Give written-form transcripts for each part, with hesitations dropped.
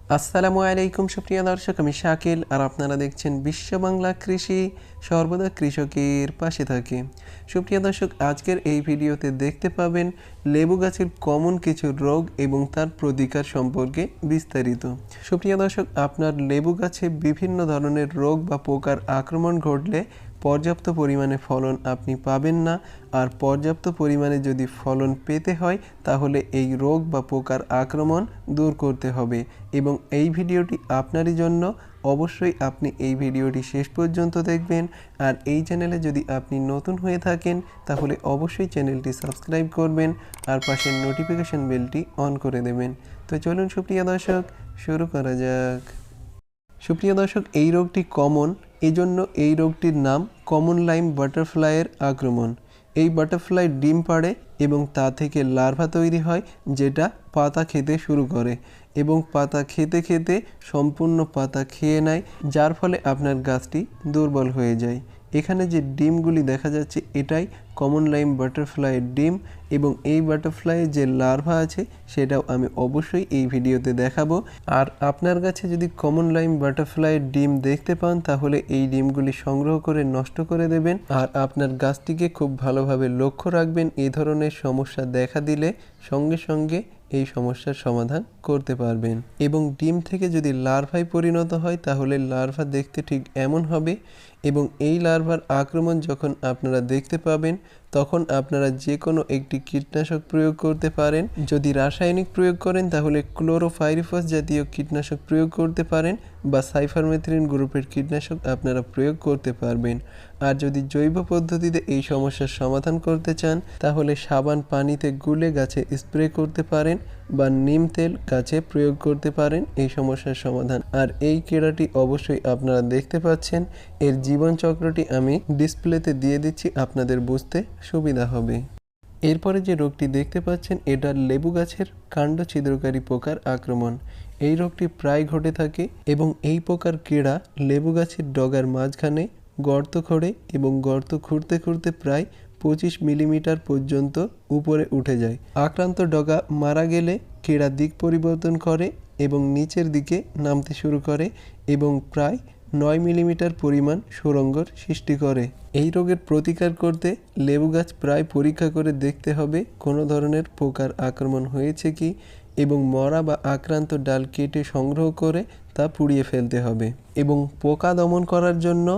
আসসালামু আলাইকুম সুপ্রিয় দর্শক, আমি শাকিল আর আপনারা দেখছেন বিশ্ব বাংলা কৃষি, সর্বদা কৃষকের পাশে থাকে। সুপ্রিয় দর্শক, আজকের এই ভিডিওতে দেখতে পাবেন লেবু গাছের কমন কিছু রোগ এবং তার প্রতিকার সম্পর্কে বিস্তারিত। সুপ্রিয় দর্শক, আপনার লেবু গাছে বিভিন্ন ধরনের রোগ বা পোকার আক্রমণ ঘটলে পর্যাপ্ত পরিমাণে ফলন আপনি পাবেন না। আর পর্যাপ্ত পরিমাণে যদি ফলন পেতে হয় তাহলে এই রোগ বা পোকার আক্রমণ দূর করতে হবে এবং এই ভিডিওটি আপনারই জন্য। অবশ্যই আপনি এই ভিডিওটি শেষ পর্যন্ত দেখবেন। আর এই চ্যানেলে যদি আপনি নতুন হয়ে থাকেন তাহলে অবশ্যই চ্যানেলটি সাবস্ক্রাইব করবেন আর পাশের নোটিফিকেশন বেলটি অন করে দেবেন। তো চলুন সুপ্রিয় দর্শক, শুরু করা যাক। সুপ্রিয় দর্শক, এই রোগটি কমন, এজন্য এই রোগটির নাম কমন লাইম বাটারফ্লাইয়ের আক্রমণ। এই বাটারফ্লাই ডিম পাড়ে এবং তা থেকে লার্ভা তৈরি হয়, যেটা পাতা খেতে শুরু করে এবং পাতা খেতে খেতে সম্পূর্ণ পাতা খেয়ে নেয়, যার ফলে আপনার গাছটি দুর্বল হয়ে যায়। এখানে যে ডিমগুলি দেখা যাচ্ছে এটাই কমন লাইম বাটারফ্লাইয়ের ডিম এবং এই বাটারফ্লাইয়ের যে লার্ভা আছে সেটাও আমি অবশ্যই এই ভিডিওতে দেখাবো। আর আপনার কাছে যদি কমন লাইম বাটারফ্লাইয়ের ডিম দেখতে পান তাহলে এই ডিমগুলি সংগ্রহ করে নষ্ট করে দেবেন আর আপনার গাছটিকে খুব ভালোভাবে লক্ষ্য রাখবেন। এই ধরনের সমস্যা দেখা দিলে সঙ্গে সঙ্গে এই সমস্যার সমাধান করতে পারবেন। এবং ডিম থেকে যদি লার্ভায় পরিণত হয় তাহলে লার্ভা দেখতে ঠিক এমন হবে এবং এই লার্ভার আক্রমণ যখন আপনারা দেখতে পাবেন তখন আপনারা যে কোনো একটি কীটনাশক প্রয়োগ করতে পারেন। যদি রাসায়নিক প্রয়োগ করেন তাহলে ক্লোরোফাইরিফস জাতীয় কীটনাশক প্রয়োগ করতে পারেন বা সাইফারমেথ্রিন গ্রুপের কীটনাশক আপনারা প্রয়োগ করতে পারবেন। আর যদি জৈব পদ্ধতিতে এই সমস্যার সমাধান করতে চান তাহলে সাবান পানিতে গুলে গাছে স্প্রে করতে পারেন বা নিম তেল গাছে প্রয়োগ করতে পারেন এই সমস্যার সমাধান। আর এই কেরাটি অবশ্যই আপনারা দেখতে পাচ্ছেন, এর জীবনচক্রটি আমি ডিসপ্লেতে দিয়ে দিচ্ছি, আপনাদের বুঝতে সুবিধা হবে। এরপরে যে রোগটি দেখতে পাচ্ছেন এটা লেবু গাছের কাণ্ড ছিদ্রকারী পোকার আক্রমণ। এই রোগটি প্রায় ঘটে থাকে এবং এই পোকার কীড়া লেবু গাছের ডগার মাঝখানে গর্ত খোঁড়ে এবং গর্ত খুঁড়তে খুঁড়তে প্রায় 25 মিলিমিটার পর্যন্ত উপরে উঠে যায়। আক্রান্ত ডগা মারা গেলে কীড়া দিক পরিবর্তন করে এবং নিচের দিকে নামতে শুরু করে এবং প্রায় 9 মিলিমিটার পরিমাণ সুড়ঙ্গর সৃষ্টি করে। এই রোগের প্রতিকার করতে লেবু গাছ প্রায় পরীক্ষা করে দেখতে হবে কোনো ধরনের পোকার আক্রমণ হয়েছে কি এবং মরা বা আক্রান্ত ডাল কেটে সংগ্রহ করে তা পুড়িয়ে ফেলতে হবে। এবং পোকা দমন করার জন্য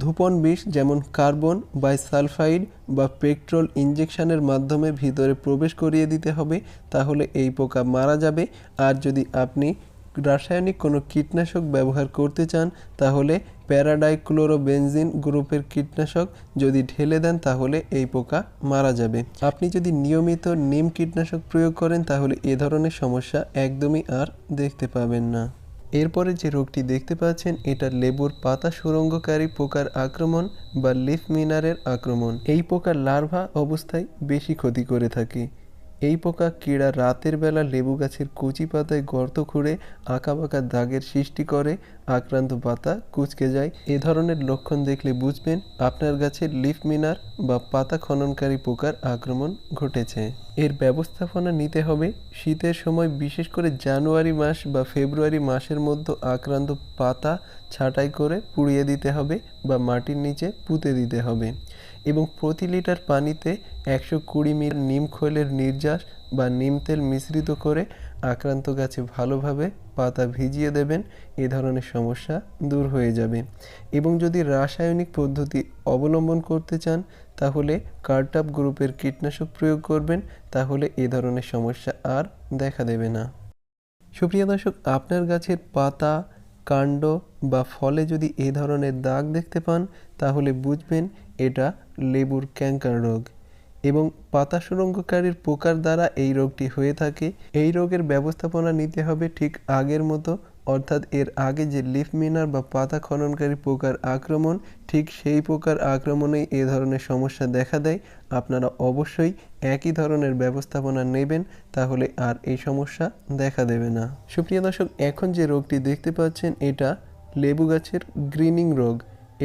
ধূপন বিষ যেমন কার্বন বাইসালফাইড বা পেট্রোল ইঞ্জেকশনের মাধ্যমে ভিতরে প্রবেশ করিয়ে দিতে হবে, তাহলে এই পোকা মারা যাবে। আর যদি আপনি রাসায়নিক কোনো কীটনাশক ব্যবহার করতে চান তাহলে প্যারাডাইক্লোরোবেনজিন গ্রুপের কীটনাশক যদি ঢেলে দেন তাহলে এই পোকা মারা যাবে। আপনি যদি নিয়মিত নিম কীটনাশক প্রয়োগ করেন তাহলে এ ধরনের সমস্যা একদমই আর দেখতে পাবেন না। এরপরে যে রোগটি দেখতে পাচ্ছেন এটা লেবুর পাতা সুরঙ্গকারী পোকার আক্রমণ বা লিফ মিনারের আক্রমণ। এই পোকার লার্ভা অবস্থায় বেশি ক্ষতি করে থাকে। এই পোকা কীড়া রাতের বেলা লেবু গাছের কচি পাতায় গর্ত খুঁড়ে আঁকাবাঁকা দাগের সৃষ্টি করে, আক্রান্ত পাতা কুঁচকে যায়। এ ধরনের লক্ষণ দেখলে বুঝবেন আপনার গাছের লিফ মিনার বা পাতা খননকারী পোকার আক্রমণ ঘটেছে। এর ব্যবস্থাপনা নিতে হবে শীতের সময়, বিশেষ করে জানুয়ারি মাস বা ফেব্রুয়ারি মাসের মধ্যে আক্রান্ত পাতা ছাঁটাই করে পুড়িয়ে দিতে হবে বা মাটির নিচে পুঁতে দিতে হবে। এবং প্রতি লিটার পানিতে 120 মিলি নিম খৈলের নির্যাস বা নিম তেল মিশ্রিত করে আক্রান্ত গাছে ভালোভাবে পাতা ভিজিয়ে দেবেন। এ ধরনের সমস্যা দূর হয়ে যাবে। এবং যদি রাসায়নিক পদ্ধতি অবলম্বন করতে চান তাহলে কার্টাপ গ্রুপের কীটনাশক প্রয়োগ করবেন, তাহলে এ ধরনের সমস্যা আর দেখা দেবে না। সুপ্রিয় দর্শক, আপনার গাছের পাতা, কাণ্ড বা ফলে যদি এ ধরনের দাগ দেখতে পান তাহলে বুঝবেন এটা লেবুর ক্যাঙ্কার রোগ। এবং পাতা সুরঙ্গকারীর পোকার দ্বারা এই রোগটি হয়ে থাকে। এই রোগের ব্যবস্থাপনা নিতে হবে ঠিক আগের মতো, অর্থাৎ এর আগে যে লিফ মিনার বা পাতা খননকারী পোকার আক্রমণ, ঠিক সেই পোকার আক্রমণেই এ ধরনের সমস্যা দেখা দেয়। আপনারা অবশ্যই একই ধরনের ব্যবস্থাপনা নেবেন, তাহলে আর এই সমস্যা দেখা দেবে না। সুপ্রিয় দর্শক, এখন যে রোগটি দেখতে পাচ্ছেন এটা লেবু গাছের গ্রিনিং রোগ।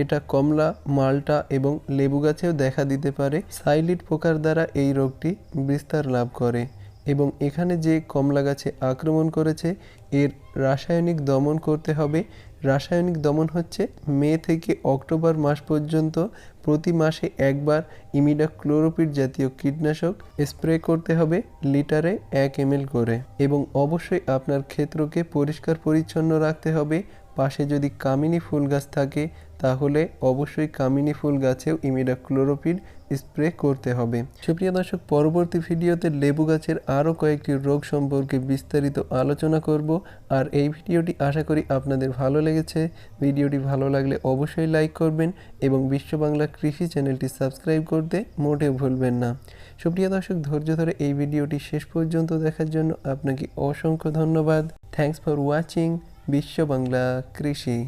এটা কমলা, মাল্টা এবং লেবু গাছেও দেখা দিতে পারে। সাইলিড পোকার দ্বারা এই রোগটি বিস্তার লাভ করে এবং এখানে যে কমলা গাছে আক্রমণ করেছে এর রাসায়নিক দমন করতে হবে। রাসায়নিক দমন হচ্ছে মে থেকে অক্টোবর মাস পর্যন্ত প্রতি মাসে একবার ইমিডাক্লোরোপিড জাতীয় কীটনাশক স্প্রে করতে হবে লিটারে 1 ml করে। এবং অবশ্যই আপনার ক্ষেত্রকে পরিষ্কার পরিচ্ছন্ন রাখতে হবে। পাশে যদি কামিনী ফুল গাছ থাকে তাহলে অবশ্যই কামিনী ফুল গাছেও ইমিডাক্লোরোপিড স্প্রে করতে হবে। সুপ্রিয় দর্শক, পরবর্তী ভিডিওতে লেবু গাছের আরও কয়েকটি রোগ সম্পর্কে বিস্তারিত আলোচনা করব। আর এই ভিডিওটি আশা করি আপনাদের ভালো লেগেছে। ভিডিওটি ভালো লাগলে অবশ্যই লাইক করবেন এবং বিশ্ব বাংলা কৃষি চ্যানেলটি সাবস্ক্রাইব করতে মোটেও ভুলবেন না। সুপ্রিয় দর্শক, ধৈর্য ধরে এই ভিডিওটি শেষ পর্যন্ত দেখার জন্য আপনাকে অসংখ্য ধন্যবাদ। থ্যাঙ্কস ফর ওয়াচিং বিশ্ব বাংলা কৃষি।